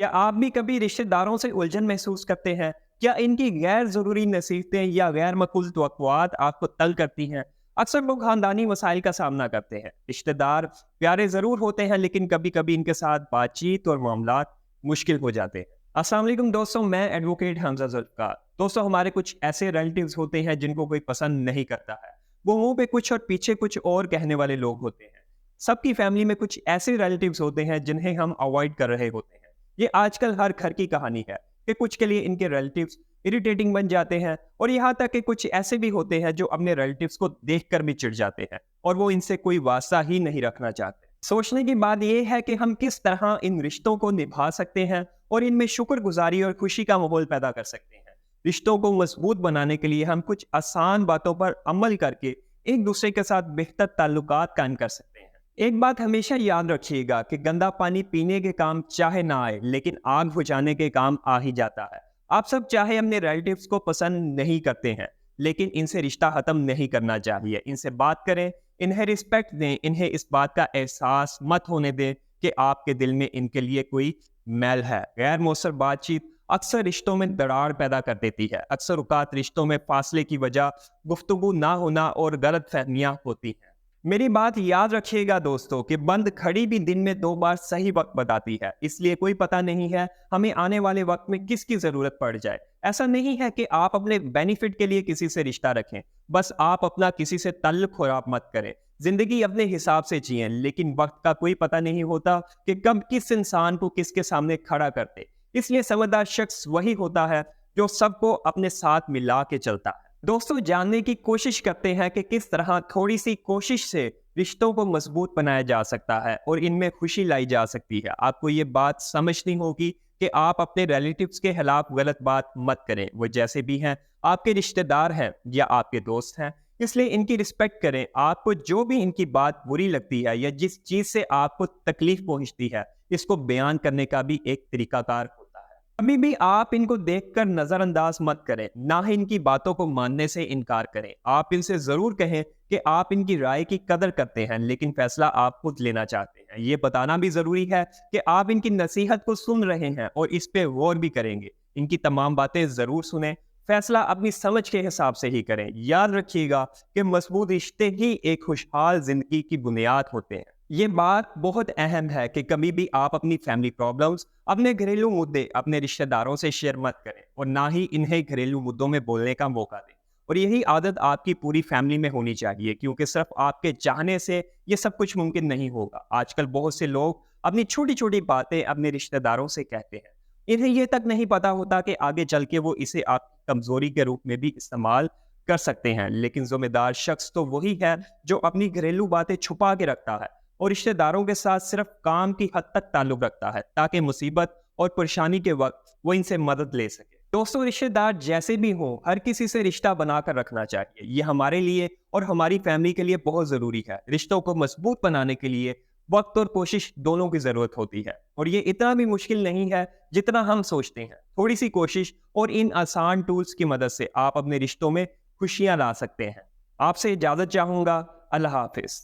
क्या आप भी कभी रिश्तेदारों से उलझन महसूस करते हैं? क्या इनकी गैर ज़रूरी नसीहतें या गैर मकबूल तवक्कुआत आपको तंग करती हैं? अक्सर लोग खानदानी मसाइल का सामना करते हैं। रिश्तेदार प्यारे ज़रूर होते हैं, लेकिन कभी-कभी इनके साथ बातचीत और मामलात मुश्किल हो जाते हैं। अस्सलाम वालेकुम दोस्तों, मैं एडवोकेट हमज़ा ज़ुल्फ़िकार। दोस्तों, हमारे कुछ ऐसे रिलेटिव्स होते हैं जिनको कोई पसंद नहीं करता है। वो मुँह पे कुछ और पीछे कुछ और कहने वाले लोग होते हैं। सबकी फैमिली में कुछ ऐसे रिलेटिव्स होते हैं जिन्हें हम अवॉइड कर रहे होते हैं। ये आजकल हर घर की कहानी है कि कुछ के लिए इनके रिलेटिव्स इरिटेटिंग बन जाते हैं, और यहाँ तक कि कुछ ऐसे भी होते हैं जो अपने रिलेटिव्स को देखकर भी चिढ़ जाते हैं और वो इनसे कोई वास्ता ही नहीं रखना चाहते। सोचने की बात यह है कि हम किस तरह इन रिश्तों को निभा सकते हैं और इनमें शुक्रगुजारी और खुशी का माहौल पैदा कर सकते हैं। रिश्तों को मजबूत बनाने के लिए हम कुछ आसान बातों पर अमल करके एक दूसरे के साथ बेहतर ताल्लुकात कायम कर सकते हैं। एक बात हमेशा याद रखिएगा कि गंदा पानी पीने के काम चाहे ना आए, लेकिन आग बुझाने के काम आ ही जाता है। आप सब चाहे अपने रिलेटिव्स को पसंद नहीं करते हैं, लेकिन इनसे रिश्ता खत्म नहीं करना चाहिए। इनसे बात करें, इन्हें रिस्पेक्ट दें, इन्हें इस बात का एहसास मत होने दें कि आपके दिल में इनके लिए कोई मैल है। गैर मौसर बातचीत अक्सर रिश्तों में दरार पैदा कर देती है। अक्सर औकात रिश्तों में फासले की वजह गुफ्तगू ना होना और गलत फहमियाँ होती हैं। मेरी बात याद रखिएगा दोस्तों कि बंद घड़ी भी दिन में 2 बार सही वक्त बताती है, इसलिए कोई पता नहीं है हमें आने वाले वक्त में किसकी जरूरत पड़ जाए। ऐसा नहीं है कि आप अपने बेनिफिट के लिए किसी से रिश्ता रखें, बस आप अपना किसी से ताल्लुक खराब मत करें। जिंदगी अपने हिसाब से जिएं, लेकिन वक्त का कोई पता नहीं होता कि कब किस इंसान को किसके सामने खड़ा करते। इसलिए समझदार शख्स वही होता है जो सबको अपने साथ मिला के चलता है। दोस्तों, जानने की कोशिश करते हैं कि किस तरह थोड़ी सी कोशिश से रिश्तों को मजबूत बनाया जा सकता है और इनमें खुशी लाई जा सकती है। आपको ये बात समझनी होगी कि आप अपने रिलेटिव्स के खिलाफ गलत बात मत करें। वो जैसे भी हैं, आपके रिश्तेदार हैं या आपके दोस्त हैं, इसलिए इनकी रिस्पेक्ट करें। आपको जो भी इनकी बात बुरी लगती है या जिस चीज़ से आपको तकलीफ पहुंचती है, इसको बयान करने का भी एक तरीकाकार होता है। कभी भी आप इनको देखकर नजरअंदाज मत करें, ना ही इनकी बातों को मानने से इनकार करें। आप इनसे जरूर कहें कि आप इनकी राय की कदर करते हैं, लेकिन फैसला आप खुद लेना चाहते हैं। ये बताना भी जरूरी है कि आप इनकी नसीहत को सुन रहे हैं और इस पे गौर भी करेंगे। इनकी तमाम बातें जरूर सुनें, फैसला अपनी समझ के हिसाब से ही करें। याद रखिएगा कि मजबूत रिश्ते ही एक खुशहाल जिंदगी की बुनियाद होते हैं। ये बात बहुत अहम है कि कभी भी आप अपनी फैमिली प्रॉब्लम्स, अपने घरेलू मुद्दे अपने रिश्तेदारों से शेयर मत करें और ना ही इन्हें घरेलू मुद्दों में बोलने का मौका दें। और यही आदत आपकी पूरी फैमिली में होनी चाहिए, क्योंकि सिर्फ आपके चाहने से ये सब कुछ मुमकिन नहीं होगा। आजकल बहुत से लोग अपनी छोटी छोटी बातें अपने रिश्तेदारों से कहते हैं। इन्हें ये तक नहीं पता होता कि आगे चल के वो इसे आपकी कमजोरी के रूप में भी इस्तेमाल कर सकते हैं। लेकिन जिम्मेदार शख्स तो वही है जो अपनी घरेलू बातें छुपा के रखता है और रिश्तेदारों के साथ सिर्फ काम की हद तक ताल्लुक रखता है, ताकि मुसीबत और परेशानी के वक्त वो इनसे मदद ले सके। दोस्तों, रिश्तेदार जैसे भी हो, हर किसी से रिश्ता बनाकर रखना चाहिए। ये हमारे लिए और हमारी फैमिली के लिए बहुत जरूरी है। रिश्तों को मजबूत बनाने के लिए वक्त और कोशिश दोनों की जरूरत होती है, और ये इतना भी मुश्किल नहीं है जितना हम सोचते हैं। थोड़ी सी कोशिश और इन आसान टूल्स की मदद से आप अपने रिश्तों में खुशियां ला सकते हैं। आपसे इजाजत चाहूंगा। अल्लाह हाफिज।